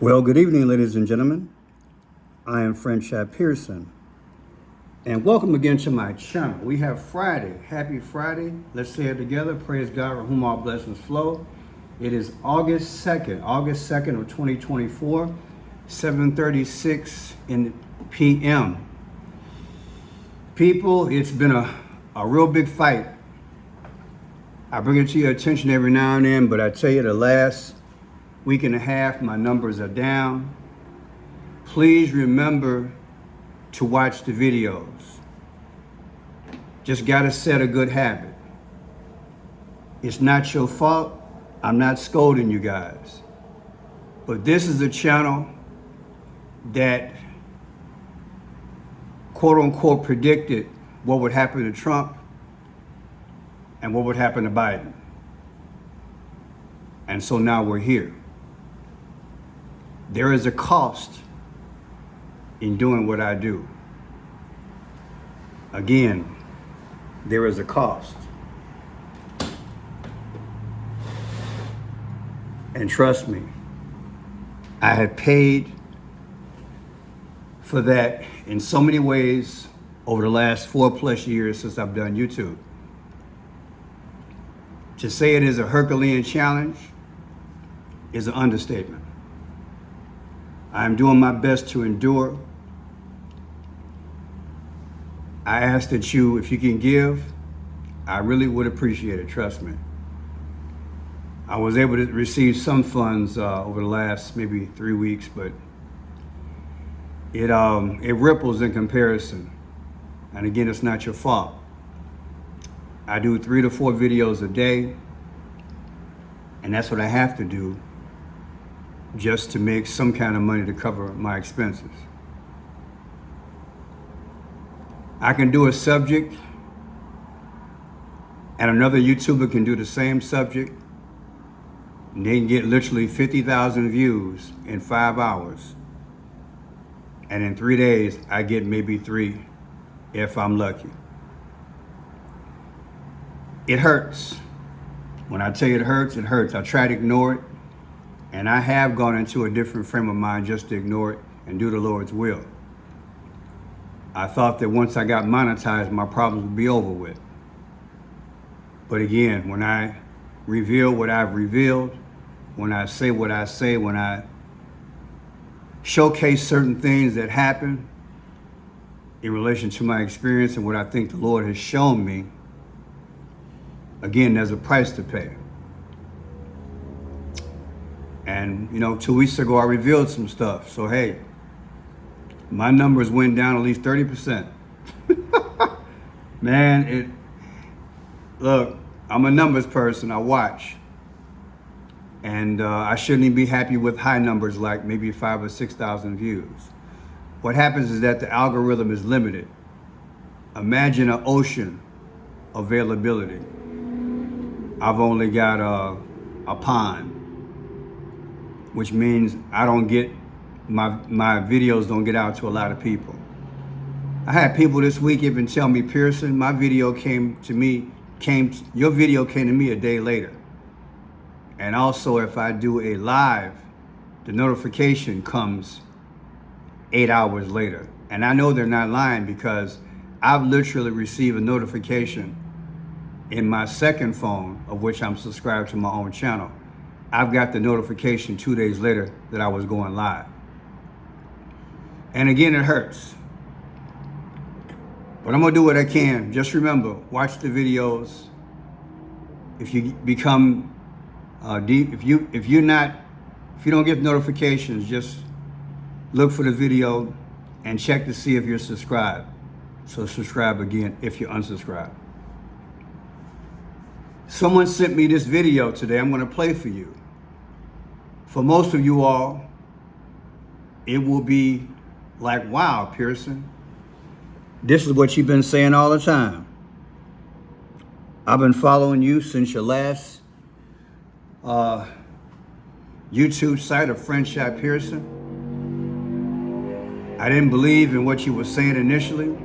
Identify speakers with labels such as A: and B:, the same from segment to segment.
A: Well, good evening, ladies and gentlemen. I am Friendship Pearson, and welcome again to my channel. We have Friday. Happy Friday. Let's say it together. Praise God from whom all blessings flow. It is August 2nd of 2024, 7:36 p.m. People, it's been a real big fight. I bring it to your attention every now and then, but I tell you the last week and a half, my numbers are down. Please remember to watch the videos. Just gotta set a good habit. It's not your fault. I'm not scolding you guys. But this is a channel that quote unquote predicted what would happen to Trump and what would happen to Biden. And so now we're here. There is a cost in doing what I do. Again, there is a cost. And trust me, I had paid for that in so many ways over the last 4+ years since I've done YouTube. To say it is a Herculean challenge is an understatement. I'm doing my best to endure. I ask that you, if you can give, I really would appreciate it, trust me. I was able to receive some funds over the last maybe 3 weeks, but it ripples in comparison. And again, it's not your fault. I do 3 to 4 videos a day, and that's what I have to do just to make some kind of money to cover my expenses. I can do a subject, and another YouTuber can do the same subject, and they can get literally 50,000 views in 5 hours. And in 3 days, I get maybe 3 if I'm lucky. It hurts. When I tell you it hurts, it hurts. I try to ignore it, and I have gone into a different frame of mind just to ignore it and do the Lord's will. I thought that once I got monetized, my problems would be over with. But again, when I reveal what I've revealed, when I say what I say, when I showcase certain things that happen in relation to my experience and what I think the Lord has shown me, again, there's a price to pay. And 2 weeks ago, I revealed some stuff. So, hey, my numbers went down at least 30%. Man, look, I'm a numbers person, I watch. And I shouldn't even be happy with high numbers like maybe 5,000 or 6,000 views. What happens is that the algorithm is limited. Imagine an ocean availability. I've only got a pond, which means I don't get, my videos don't get out to a lot of people. I had people this week even tell me, Pearson, my video your video came to me a day later. And also if I do a live, the notification comes 8 hours later. And I know they're not lying because I've literally received a notification in my second phone, of which I'm subscribed to my own channel. I've got the notification 2 days later that I was going live. And again, it hurts. But I'm gonna do what I can. Just remember, watch the videos. If you become if you don't get notifications, just look for the video and check to see if you're subscribed. So subscribe again if you're unsubscribed. Someone sent me this video today. I'm going to play for you. For most of you all, it will be like, wow, Pearson, this is what you've been saying all the time. I've been following you since your last YouTube site of Friendship Pearson. I didn't believe in what you were saying initially,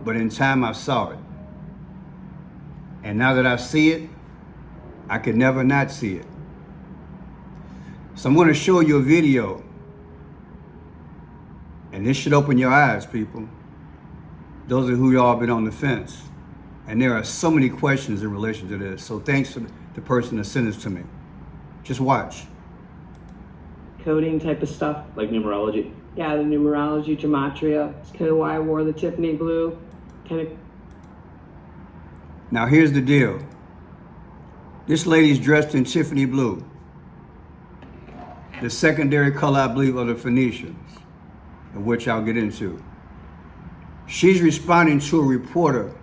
A: but in time I saw it. And now that I see it, I could never not see it. So I'm going to show you a video. And this should open your eyes, people. Those of who y'all been on the fence. And there are so many questions in relation to this. So thanks to the person that sent this to me. Just watch.
B: Coding type of stuff.
C: Like numerology?
B: Yeah, the numerology, gematria. It's kind of why I wore the Tiffany blue. Kind of.
A: Now here's the deal. This lady's dressed in Tiffany blue. The secondary color, I believe, of the Phoenicians, of which I'll get into. She's responding to a reporter,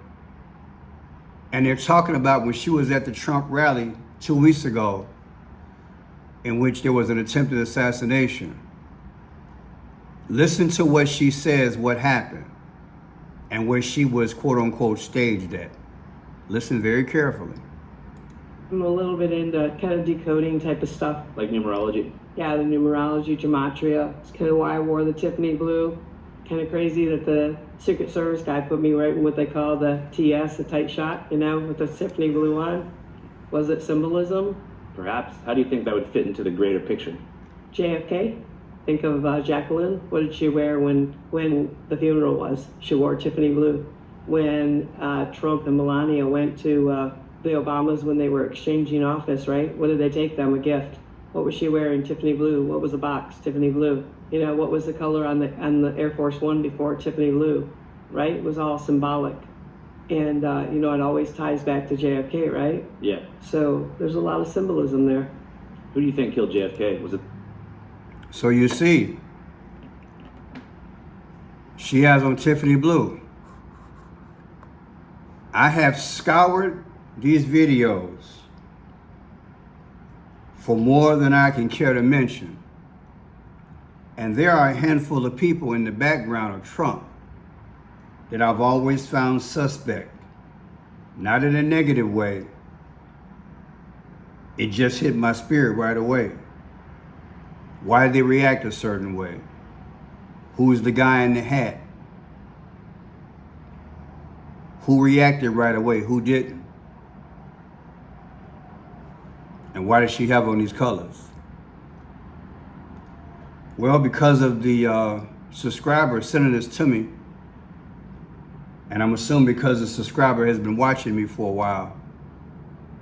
A: and they're talking about when she was at the Trump rally 2 weeks ago, in which there was an attempted assassination. Listen to what she says, what happened, and where she was, quote unquote, staged at. Listen very carefully.
B: I'm a little bit into kind of decoding type of stuff.
C: Like numerology?
B: Yeah, the numerology, gematria. It's kind of why I wore the Tiffany blue. Kind of crazy that the Secret Service guy put me right in what they call the TS, the tight shot, you know, with the Tiffany blue on. Was it symbolism?
C: Perhaps. How do you think that would fit into the greater picture?
B: JFK. Think of Jacqueline. What did she wear when the funeral was? She wore Tiffany blue. When Trump and Melania went to the Obamas when they were exchanging office, right? What did they take them? A gift. What was she wearing? Tiffany blue. What was the box? Tiffany blue. You know, what was the color on the Air Force One before? Tiffany blue, right? It was all symbolic. And, you know, it always ties back to JFK, right?
C: Yeah.
B: So there's a lot of symbolism there.
C: Who do you think killed JFK? Was it?
A: So you see, she has on Tiffany blue. I have scoured these videos for more than I can care to mention. And there are a handful of people in the background of Trump that I've always found suspect. Not in a negative way. It just hit my spirit right away. Why did they react a certain way? Who's the guy in the hat? Who reacted right away? Who didn't? And why does she have on these colors? Well, because of the subscriber sending this to me, and I'm assuming because the subscriber has been watching me for a while,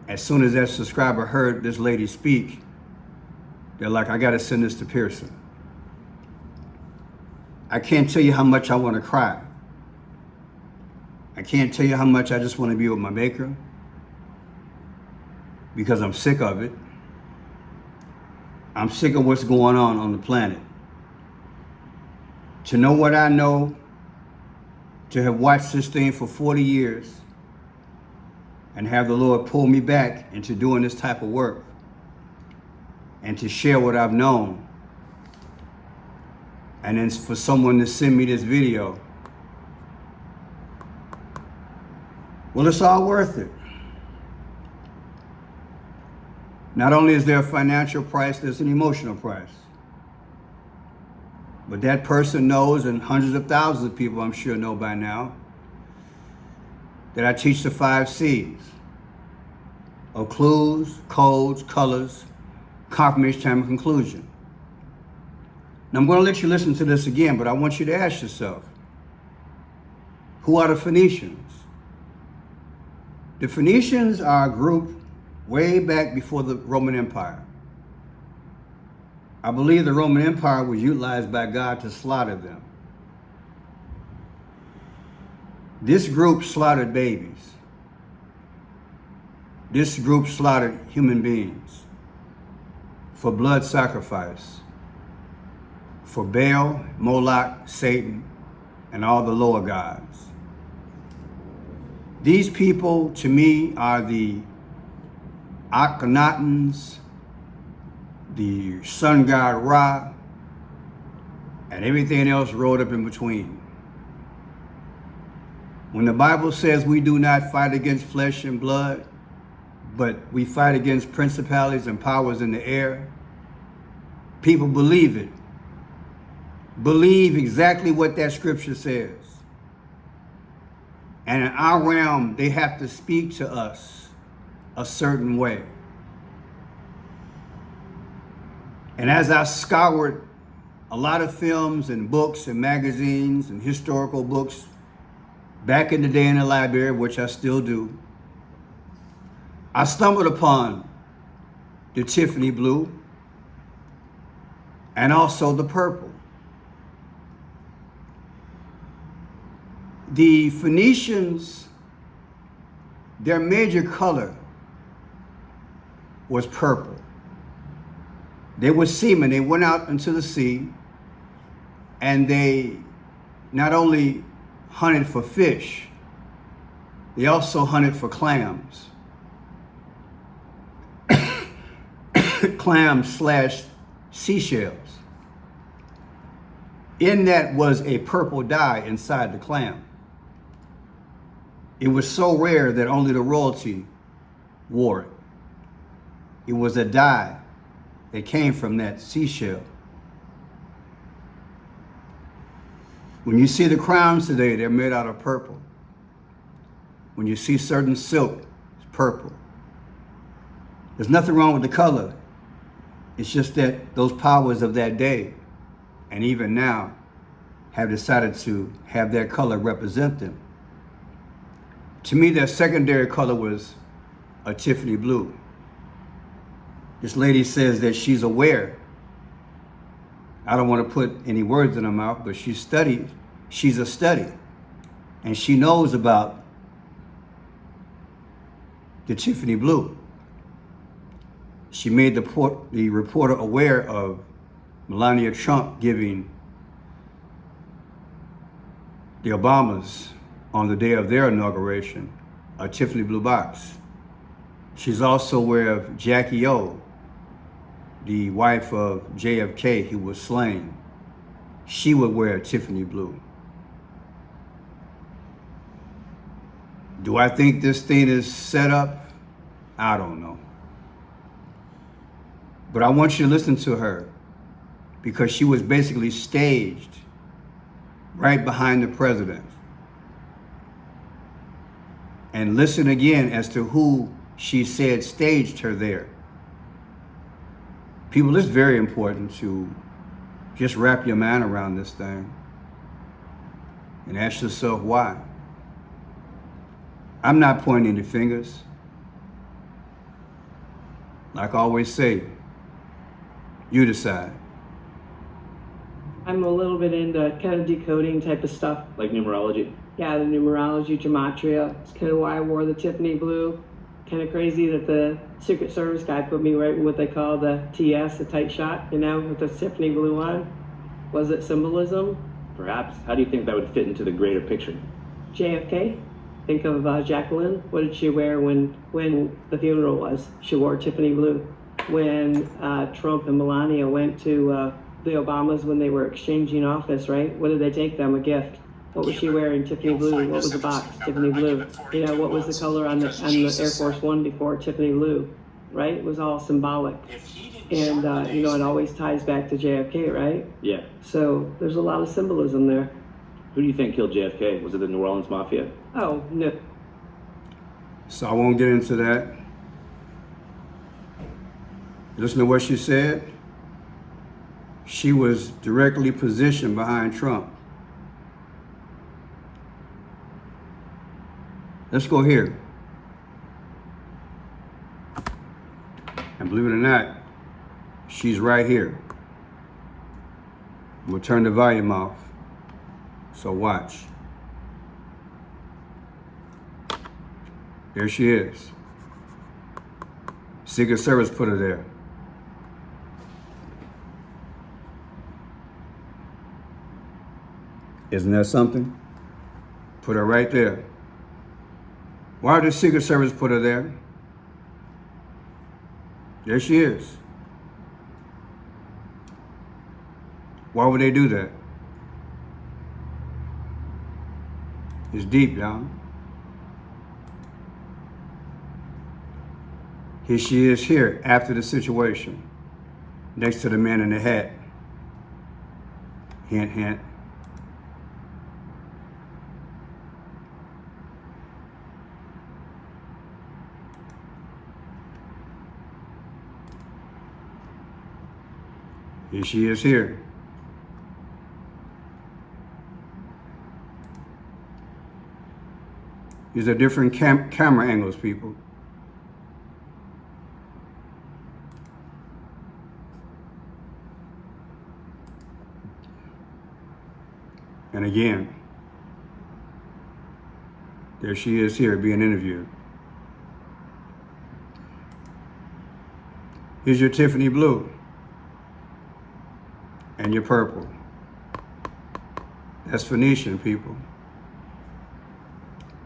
A: as soon as that subscriber heard this lady speak, they're like, I gotta send this to Pearson. I can't tell you how much I wanna cry. I can't tell you how much I just wanna be with my maker, because I'm sick of it. I'm sick of what's going on the planet. To know what I know, to have watched this thing for 40 years, and have the Lord pull me back into doing this type of work, and to share what I've known, and then for someone to send me this video, well, it's all worth it. Not only is there a financial price, there's an emotional price. But that person knows, and hundreds of thousands of people I'm sure know by now, that I teach the 5 C's of clues, codes, colors, confirmation, time, and conclusion. Now I'm going to let you listen to this again, but I want you to ask yourself, who are the Phoenicians? The Phoenicians are a group way back before the Roman Empire. I believe the Roman Empire was utilized by God to slaughter them. This group slaughtered babies. This group slaughtered human beings for blood sacrifice, for Baal, Moloch, Satan, and all the lower gods. These people, to me, are the Akhenatons, the sun god Ra, and everything else rolled up in between. When the Bible says we do not fight against flesh and blood, but we fight against principalities and powers in the air, people believe it. Believe exactly what that scripture says. And in our realm, they have to speak to us a certain way. And as I scoured a lot of films and books and magazines and historical books back in the day in the library, which I still do, I stumbled upon the Tiffany blue and also the purple. The Phoenicians, their major color was purple. They were seamen. They went out into the sea and they not only hunted for fish, they also hunted for clams. Clams slash seashells. In that was a purple dye inside the clam. It was so rare that only the royalty wore it. It was a dye that came from that seashell. When you see the crowns today, they're made out of purple. When you see certain silk, it's purple. There's nothing wrong with the color. It's just that those powers of that day, and even now, have decided to have that color represent them. To me, that secondary color was a Tiffany blue. This lady says that she's aware. I don't want to put any words in her mouth, but she's a study. And she knows about the Tiffany blue. She made the reporter aware of Melania Trump giving the Obamas, on the day of their inauguration, a Tiffany blue box. She's also aware of Jackie O, the wife of JFK, who was slain. She would wear a Tiffany blue. Do I think this thing is set up? I don't know. But I want you to listen to her, because she was basically staged right behind the president. And listen again as to who she said staged her there. People, it's very important to just wrap your mind around this thing and ask yourself why. I'm not pointing the fingers. Like I always say, you decide.
B: I'm a little bit into kind of decoding type of stuff.
C: Like numerology?
B: Yeah, the numerology, gematria. It's kind of why I wore the Tiffany blue. Kind of crazy that the Secret Service guy put me right in what they call the TS, a tight shot, with the Tiffany blue on. Was it symbolism?
C: Perhaps. How do you think that would fit into the greater picture?
B: JFK. Think of Jacqueline. What did she wear when the funeral was? She wore Tiffany blue. When Trump and Melania went to the Obamas when they were exchanging office, right? What did they take them? A gift. What was she wearing? Tiffany blue. What was the box? Tiffany blue. What was the color on the Air Force One before? Tiffany blue, right? It was all symbolic. And, it always ties back to JFK, right?
C: Yeah.
B: So there's a lot of symbolism there.
C: Who do you think killed JFK? Was it the New Orleans Mafia?
B: Oh, no.
A: So I won't get into that. Listen to what she said. She was directly positioned behind Trump. Let's go here. And believe it or not, she's right here. We'll turn the volume off. So watch. There she is. Secret Service put her there. Isn't that something? Put her right there. Why did the Secret Service put her there? There she is. Why would they do that? It's deep, y'all. Here she is here after the situation, next to the man in the hat. Hint, hint. Here she is here. These are different camera angles, people. And again, there she is here being interviewed. Here's your Tiffany blue and your purple. That's Phoenician, people.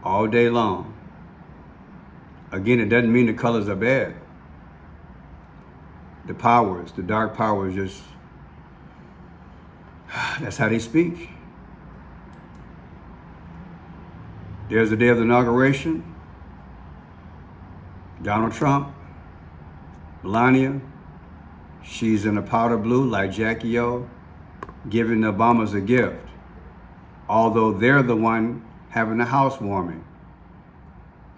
A: All day long. Again, it doesn't mean the colors are bad. The powers, the dark powers, just, that's how they speak. There's the day of the inauguration. Donald Trump, Melania, she's in a powder blue like Jackie O, giving the Obamas a gift. Although they're the one having the housewarming.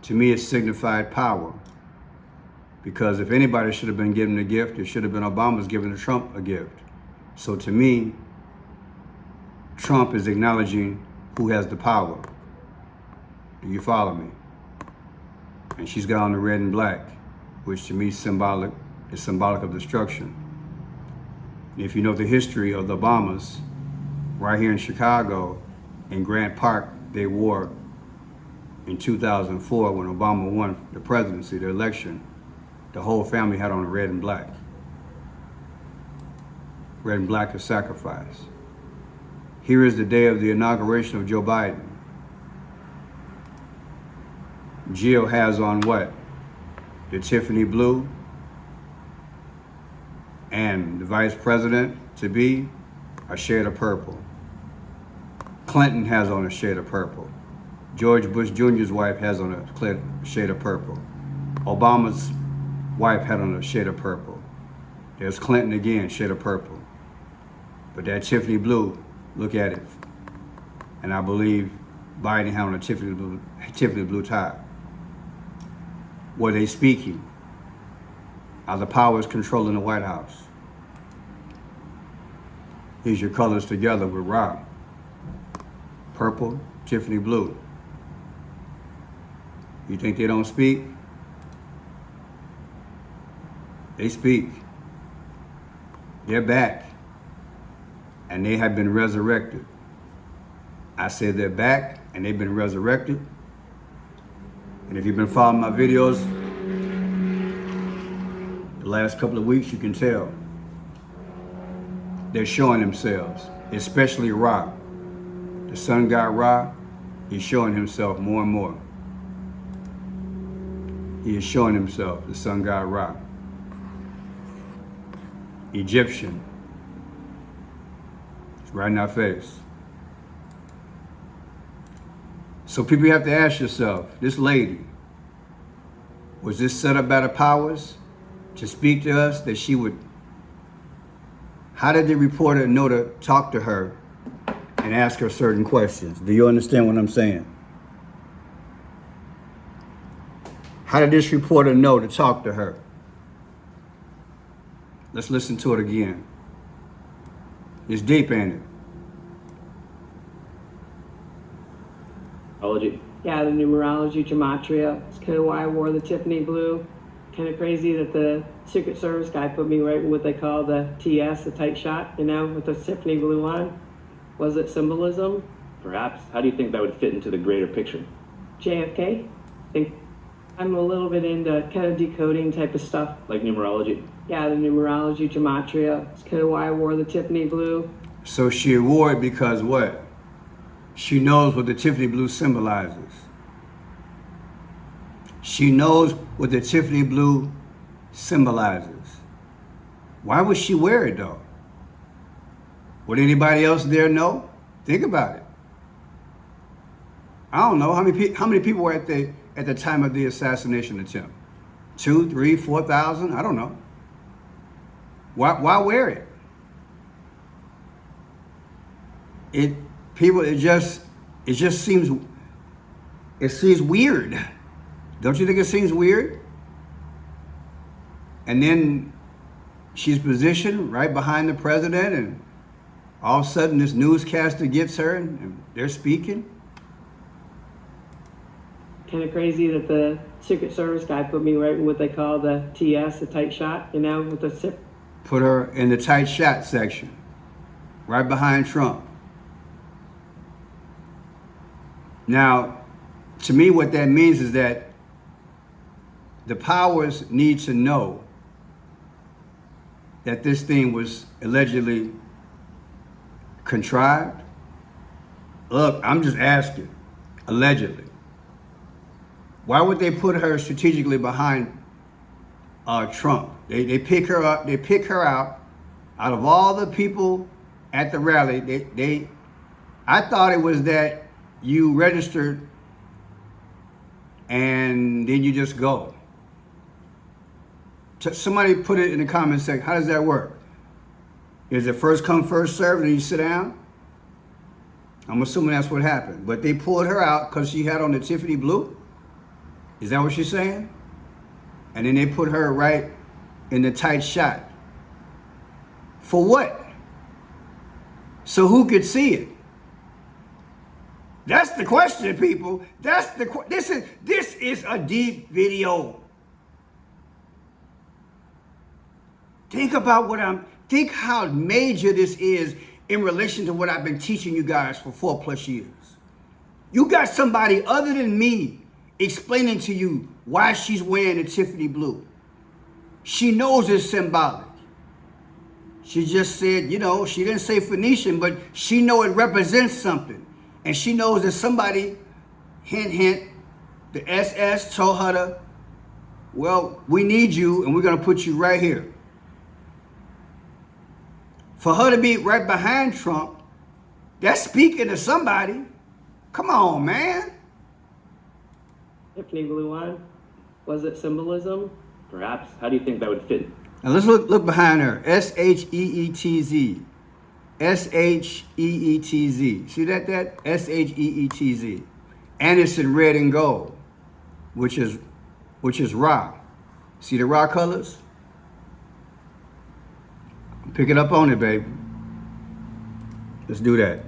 A: To me, it signified power. Because if anybody should have been given a gift, it should have been Obama's giving Trump a gift. So to me, Trump is acknowledging who has the power. Do you follow me? And she's got on the red and black, which to me is symbolic of destruction. And if you know the history of the Obamas, right here in Chicago, in Grant Park, they wore in 2004 when Obama won the presidency, the election, the whole family had on the red and black. Red and black is sacrifice. Here is the day of the inauguration of Joe Biden. Jill has on what? The Tiffany blue, and the vice president to be a shade of purple. Clinton has on a shade of purple. George Bush Jr.'s wife has on a shade of purple. Obama's wife had on a shade of purple. There's Clinton again, shade of purple. But that Tiffany blue, look at it. And I believe Biden had on a Tiffany blue tie. Were they speaking? Are the powers controlling the White House? Here's your colors together with Rob. Purple, Tiffany blue. You think they don't speak? They speak. They're back. And they have been resurrected. I said they're back and they've been resurrected. And if you've been following my videos the last couple of weeks, you can tell they're showing themselves, especially Ra. The sun god Ra, he's showing himself more and more. He is showing himself, the sun god Ra. Egyptian. It's right in our face. So people have to ask yourself, this lady, was this set up by the powers to speak to us that she would, how did the reporter know to talk to her and ask her certain questions? Do you understand what I'm saying? How did this reporter know to talk to her? Let's listen to it again. It's deep, ain't it?
B: Yeah, the numerology, gematria. It's kind of why I wore the Tiffany blue. Kind of crazy that the Secret Service guy put me right in what they call the TS, the tight shot, you know, with the Tiffany blue on. Was it symbolism?
C: Perhaps. How do you think that would fit into the greater picture?
B: JFK? I think I'm a little bit into kind of decoding type of stuff.
C: Like numerology?
B: Yeah, the numerology, gematria. It's kind of why I wore the Tiffany blue.
A: So she wore it because what? She knows what the Tiffany blue symbolizes. She knows what the Tiffany blue symbolizes. Why would she wear it though? Would anybody else there know? Think about it. I don't know how many people were at the time of the assassination attempt. 2, 3, 4,000? I don't know. Why wear it? It just seems weird. Don't you think it seems weird? And then she's positioned right behind the president, and all of a sudden this newscaster gets her and they're speaking.
B: Kind of crazy that the Secret Service guy put me right in what they call the TS, the tight shot, you know, with the sip.
A: Put her in the tight shot section, right behind Trump. Now, to me, what that means is that the powers need to know that this thing was allegedly contrived. Look, I'm just asking, allegedly. Why would they put her strategically behind Trump? They pick her up. They pick her out of all the people at the rally. I thought it was that you registered and then you just go. Somebody put it in the comments section. How does that work? Is it first come, first served, and you sit down? I'm assuming that's what happened. But they pulled her out because she had on the Tiffany blue. Is that what she's saying? And then they put her right in the tight shot. For what? So who could see it? That's the question, people. This is a deep video. Think how major this is in relation to what I've been teaching you guys for 4+ years. You got somebody other than me explaining to you why she's wearing the Tiffany blue. She knows it's symbolic. She just said, you know, she didn't say Phoenician, but she know it represents something. And she knows that somebody, hint, hint, the SS told her to, well, we need you and we're going to put you right here. For her to be right behind Trump, that's speaking to somebody. Come on, man.
B: Tiffany blue on. Was it symbolism?
C: Perhaps. How do you think that would fit?
A: Now let's look behind her. S-H-E-E-T-Z. S-H-E-E-T-Z. See that? S-H-E-E-T-Z. And it's in red and gold, which is Ra. See the Ra colors? Pick it up on it, baby. Let's do that.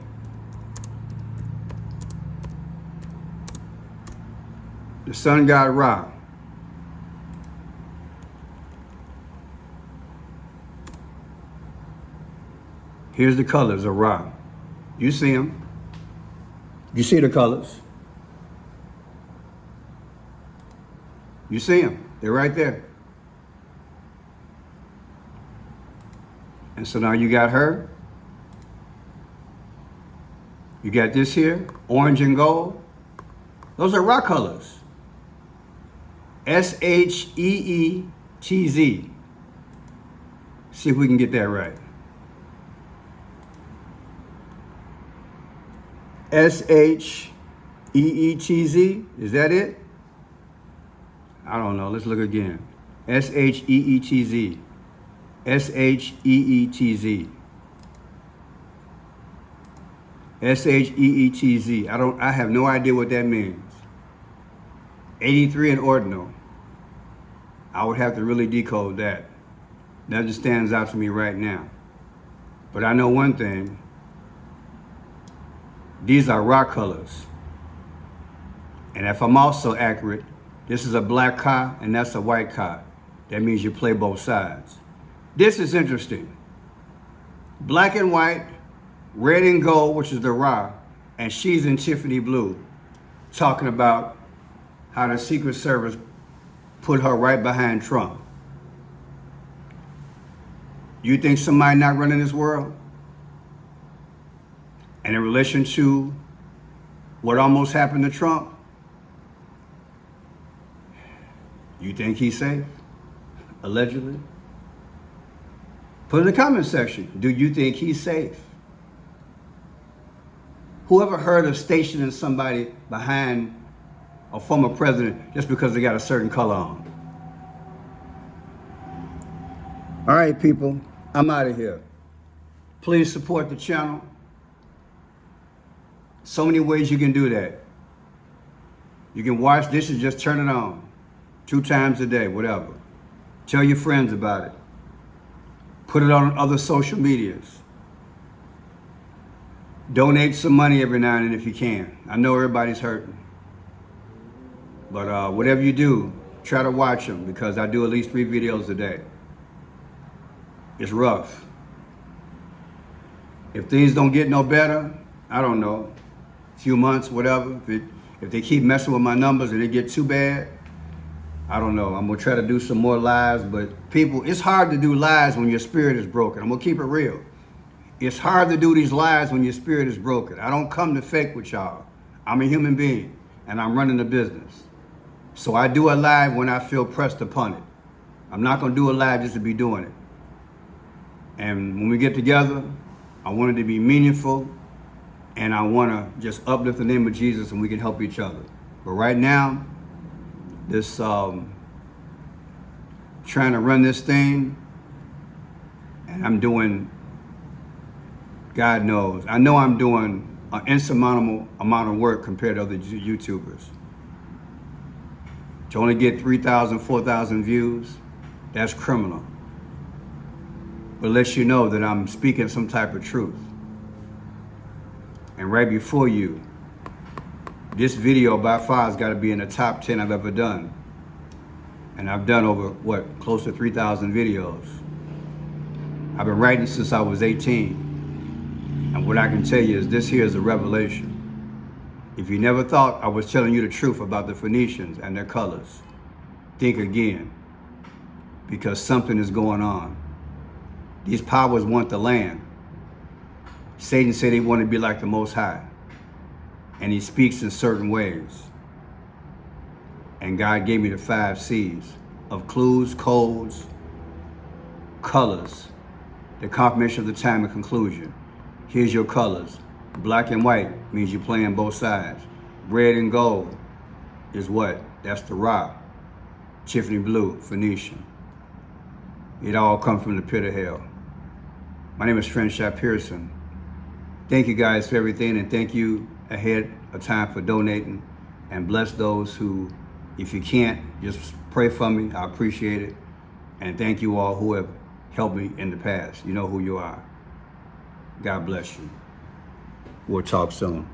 A: The sun god Ra. Here's the colors of Ra. You see them. You see the colors. You see them. They're right there. And so now you got her. You got this here, orange and gold. Those are Ra colors. S-H-E-E-T-Z. See if we can get that right. S-H-E-E-T-Z. Is that it? I don't know. Let's look again. S-H-E-E-T-Z. S-H-E-E-T-Z. S-H-E-E-T-Z. I have no idea what that means. 83 in ordinal. I would have to really decode that. That just stands out to me right now. But I know one thing. These are Ra colors. And if I'm also accurate, this is a black car and that's a white car. That means you play both sides. This is interesting. Black and white, red and gold, which is the Ra, and she's in Tiffany blue, talking about how the Secret Service put her right behind Trump. You think somebody not running this world? And in relation to what almost happened to Trump, you think he's safe? Allegedly? Put in the comment section, do you think he's safe? Whoever heard of stationing somebody behind a former president just because they got a certain color on? All right, people, I'm out of here. Please support the channel. So many ways you can do that. You can watch this and just turn it on 2 times a day, whatever. Tell your friends about it. Put it on other social medias. Donate some money every now and then if you can. I know everybody's hurting. But whatever you do, try to watch them because I do at least 3 videos a day. It's rough. If things don't get no better, I don't know, a few months, whatever. If they keep messing with my numbers and it get too bad, I don't know. I'm gonna try to do some more lives, but people, it's hard to do lives when your spirit is broken. I'm gonna keep it real. It's hard to do these lives when your spirit is broken. I don't come to fake with y'all. I'm a human being and I'm running a business. So I do a live when I feel pressed upon it. I'm not gonna do a live just to be doing it. And when we get together, I want it to be meaningful and I wanna just uplift the name of Jesus and we can help each other. But right now, this trying to run this thing, and I'm doing, God knows, I know I'm doing an insurmountable amount of work compared to other YouTubers. To only get 3,000, 4,000 views, that's criminal. But it lets you know that I'm speaking some type of truth. And right before you, this video by far has got to be in the top 10 I've ever done. And I've done over, close to 3,000 videos. I've been writing since I was 18. And what I can tell you is this here is a revelation. If you never thought I was telling you the truth about the Phoenicians and their colors, think again, because something is going on. These powers want the land. Satan said he wanted to be like the Most High. And he speaks in certain ways. And God gave me the 5 C's of clues, codes, colors, the confirmation of the time and conclusion. Here's your colors. Black and white means you're playing both sides. Red and gold is what? That's the rock. Tiffany blue, Phoenician. It all comes from the pit of hell. My name is Friendship Pearson. Thank you guys for everything, and thank you ahead of time for donating, and bless those who, if you can't, just pray for me. I appreciate it. And thank you all who have helped me in the past. You know who you are. God bless you. We'll talk soon.